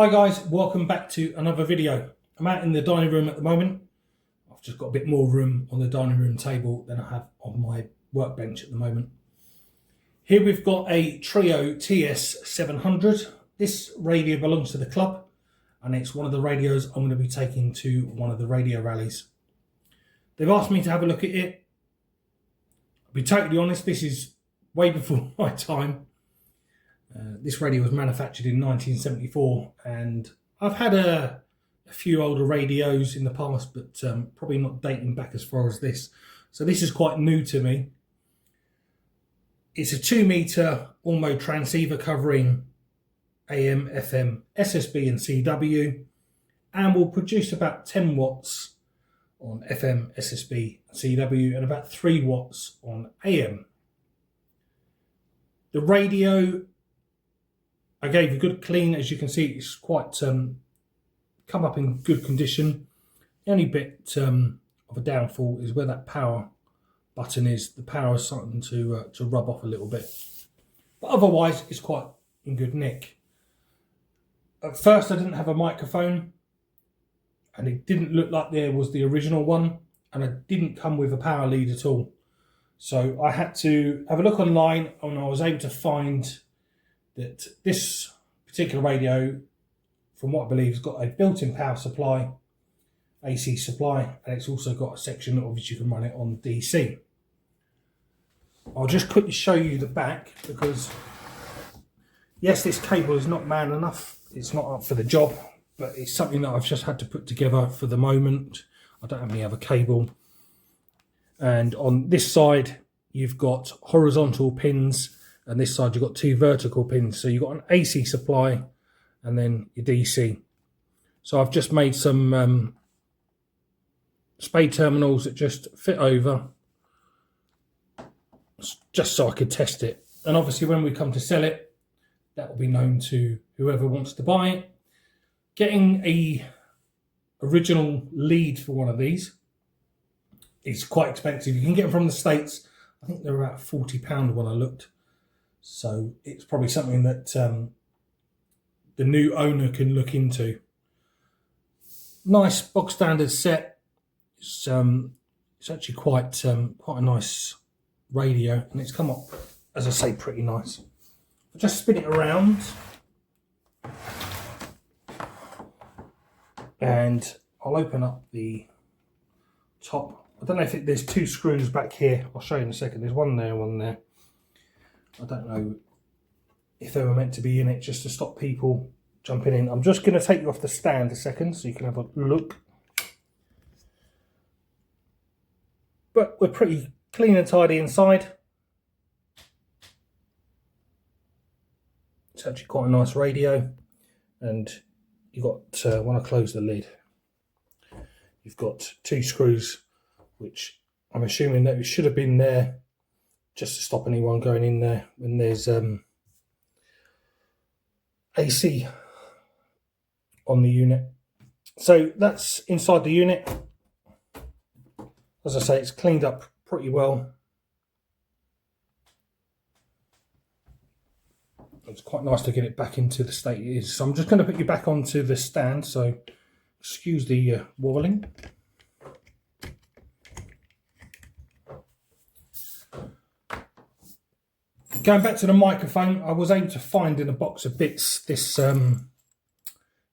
Hi guys, welcome back to another video. I'm out in the dining room at the moment. I've just got a bit more room on the dining room table than I have on my workbench at the moment. Here we've got a Trio TS-700. This radio belongs to the club and it's one of the radios I'm going to be taking to one of the radio rallies. They've asked me to have a look at it. I'll be totally honest, this is way before my time. This radio was manufactured in 1974 and I've had a few older radios in the past, but probably not dating back as far as this. So this is quite new to me. It's a 2 meter all-mode transceiver covering AM, FM, SSB and CW, and will produce about 10 watts on FM, SSB and CW and about 3 watts on AM. The radio I gave a good clean. As you can see, it's quite come up in good condition. The only bit of a downfall is where that power button is. The power is starting to rub off a little bit, but otherwise it's quite in good nick. At first I didn't have a microphone and it didn't look like there was the original one, and it didn't come with a power lead at all. So I had to have a look online and I was able to find that this particular radio, from what I believe, has got a built-in power supply, AC supply, and it's also got a section of which you can run it on DC. I'll just quickly show you the back because, yes, this cable is not man enough. It's not up for the job, but it's something that I've just had to put together for the moment. I don't have any other cable. And on this side, you've got horizontal pins, and this side you've got 2 vertical pins. So you've got an AC supply and then your DC. So I've just made some spade terminals that just fit over, just so I could test it. And obviously when we come to sell it, that will be known to whoever wants to buy it. Getting a original lead for one of these is quite expensive. You can get them from the States. I think they're about £40 when I looked. So it's probably something that the new owner can look into. Nice box standard set. It's actually quite a nice radio, and it's come up, as I say, pretty nice. I'll just spin it around, and I'll open up the top. I don't know if there's 2 screws back here. I'll show you in a second. There's one there, one there. I don't know if they were meant to be in it just to stop people jumping in. I'm just going to take you off the stand a second so you can have a look. But we're pretty clean and tidy inside. It's actually quite a nice radio. And you've got, when I close the lid, you've got 2 screws, which I'm assuming that it should have been there just to stop anyone going in there when there's AC on the unit. So that's inside the unit. As I say, it's cleaned up pretty well. It's quite nice to get it back into the state it is. So I'm just going to put you back onto the stand, so excuse the wobbling. Going back to the microphone, I was able to find in a box of bits this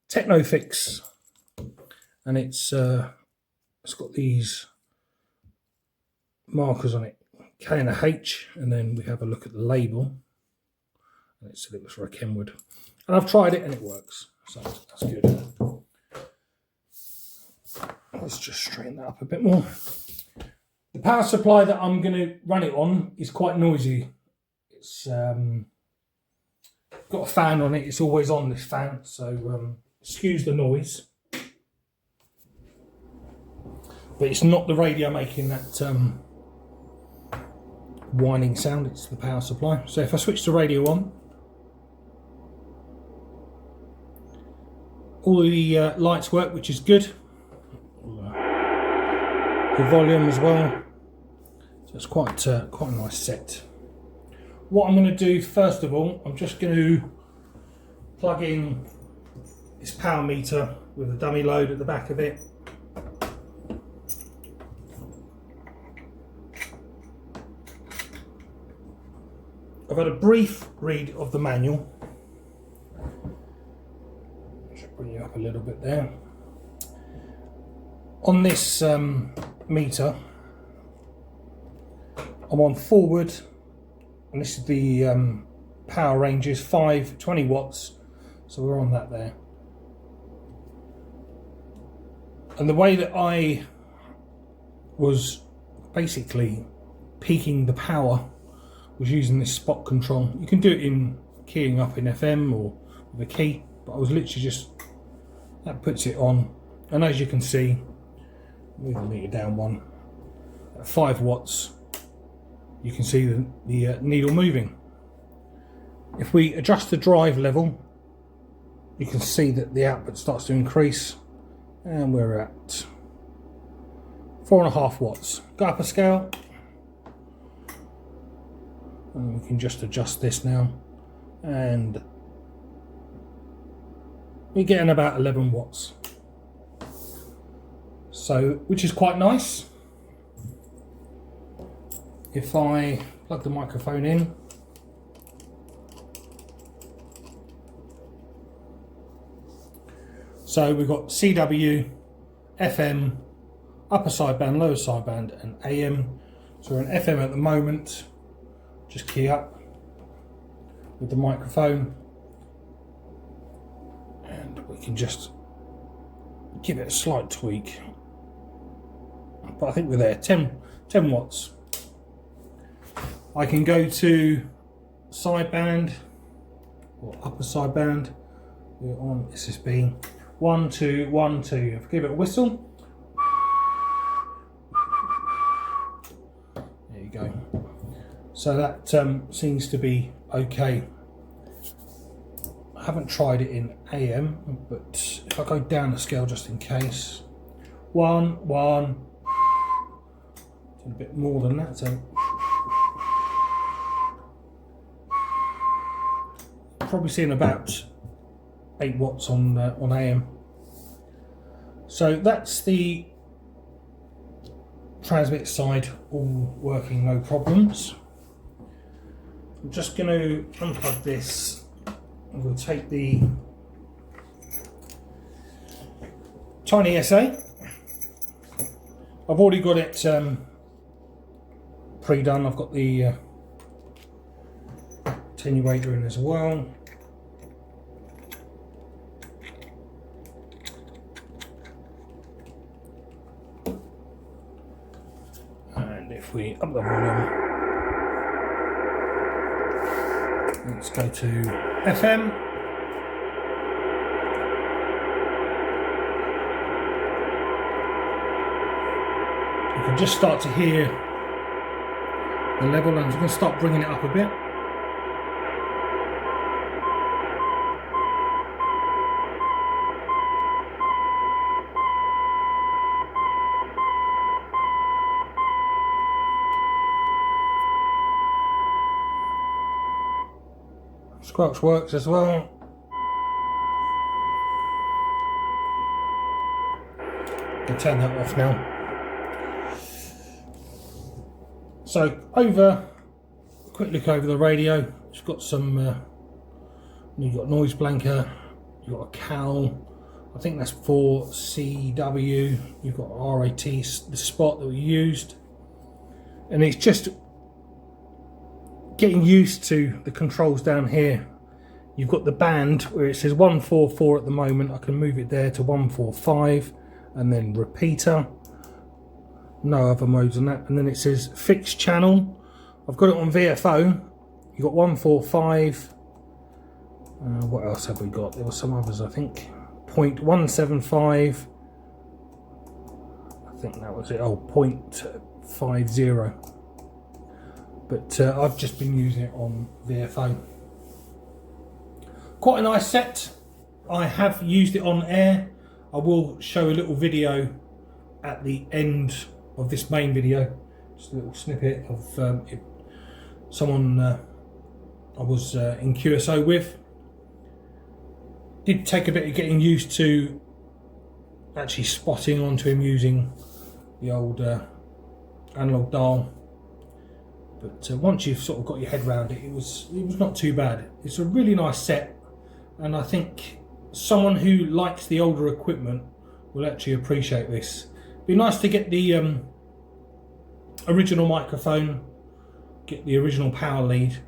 Technofix, and it's got these markers on it, K and a H, and then we have a look at the label, and it said it was for a Kenwood, and I've tried it and it works, so that's good. Let's just straighten that up a bit more. The power supply that I'm going to run it on is quite noisy. It's got a fan on it. It's always on, this fan, so excuse the noise. But it's not the radio making that whining sound, it's the power supply. So if I switch the radio on, all the lights work, which is good. The volume as well. So it's quite a nice set. What I'm going to do first of all, I'm just going to plug in this power meter with a dummy load at the back of it. I've had a brief read of the manual. Should bring you up a little bit there. On this meter, I'm on forward, and this is the power range is 20 watts, so we're on that there. And the way that I was basically peaking the power was using this spot control. You can do it in keying up in FM or with a key, but I was literally just, that puts it on, and as you can see, move the meter down one, at 5 watts, you can see the needle moving. If we adjust the drive level, you can see that the output starts to increase, and we're at 4.5 watts. Go up a scale, and we can just adjust this now, and we're getting about 11 watts. So, which is quite nice. If I plug the microphone in, so we've got CW, FM, upper sideband, lower sideband, and AM. So we're in FM at the moment. Just key up with the microphone, and we can just give it a slight tweak. But I think we're there, 10 watts. I can go to sideband or upper sideband. We're on SSB 1 2 1 2. If I give it a whistle, there you go. So that seems to be okay. I haven't tried it in AM, but if I go down the scale just in case, 1 1. A bit more than that, so probably seeing about 8 watts on AM. So that's the transmit side, all working, no problems. I'm just going to unplug this, and we'll take the tiny SA. I've already got it pre-done. I've got the attenuator in as well. And if we up the volume, let's go to FM. You can just start to hear the level, and I'm going to start bringing it up a bit. Squelch works as well. I'll turn that off now. So quick look over the radio. It's got some, you've got noise blanker, you've got a cowl, I think that's for CW, you've got RAT, the spot that we used, and it's just getting used to the controls down here. You've got the band where it says 144 at the moment. I can move it there to 145, and then repeater. No other modes on that. And then it says fixed channel. I've got it on VFO. You've got 145. What else have we got? There were some others, I think. 0.175. I think that was it. Oh, 0.50. But I've just been using it on VFO. Quite a nice set. I have used it on air. I will show a little video at the end of this main video, just a little snippet of someone I was in QSO with. Did take a bit of getting used to actually spotting onto him using the old analog dial, but once you've sort of got your head around it, it was not too bad. It's a really nice set, and I think someone who likes the older equipment will actually appreciate this. Be nice to get the original microphone, get the original power lead.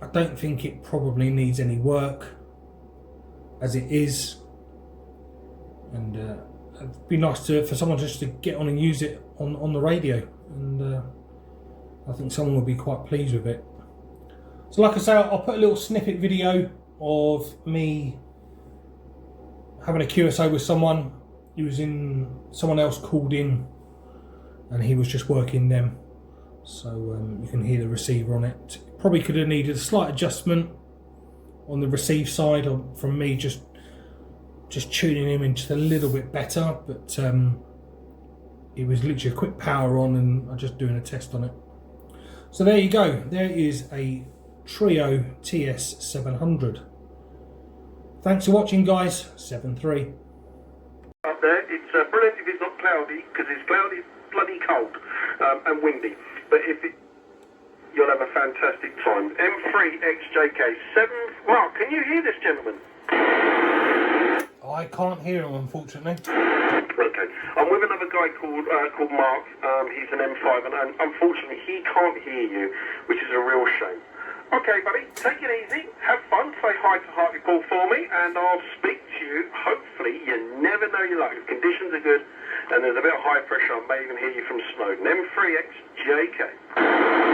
I don't think it probably needs any work as it is, and it'd be nice for someone just to get on and use it on the radio, and I think someone will be quite pleased with it. So like I say, I'll put a little snippet video of me having a QSO with someone. Someone else called in and he was just working them, so you can hear the receiver on it. Probably could have needed a slight adjustment on the receive side from me just tuning him in just a little bit better, but it was literally a quick power on and I'm just doing a test on it. So there you go, there is a Trio TS-700. Thanks for watching, guys. 7-3. Up there, it's brilliant if it's not cloudy, because it's cloudy, bloody cold and windy. But you'll have a fantastic time. M3XJK7. Mark, can you hear this gentleman? I can't hear him, unfortunately. Okay, I'm with another guy called Mark. He's an M5, and unfortunately he can't hear you, which is a real shame. Okay, buddy, take it easy, have fun, say hi to Hartlepool for me, and I'll speak to you. Hopefully, you never know your luck. If conditions are good and there's a bit of high pressure, I may even hear you from Snowdon. M3XJK.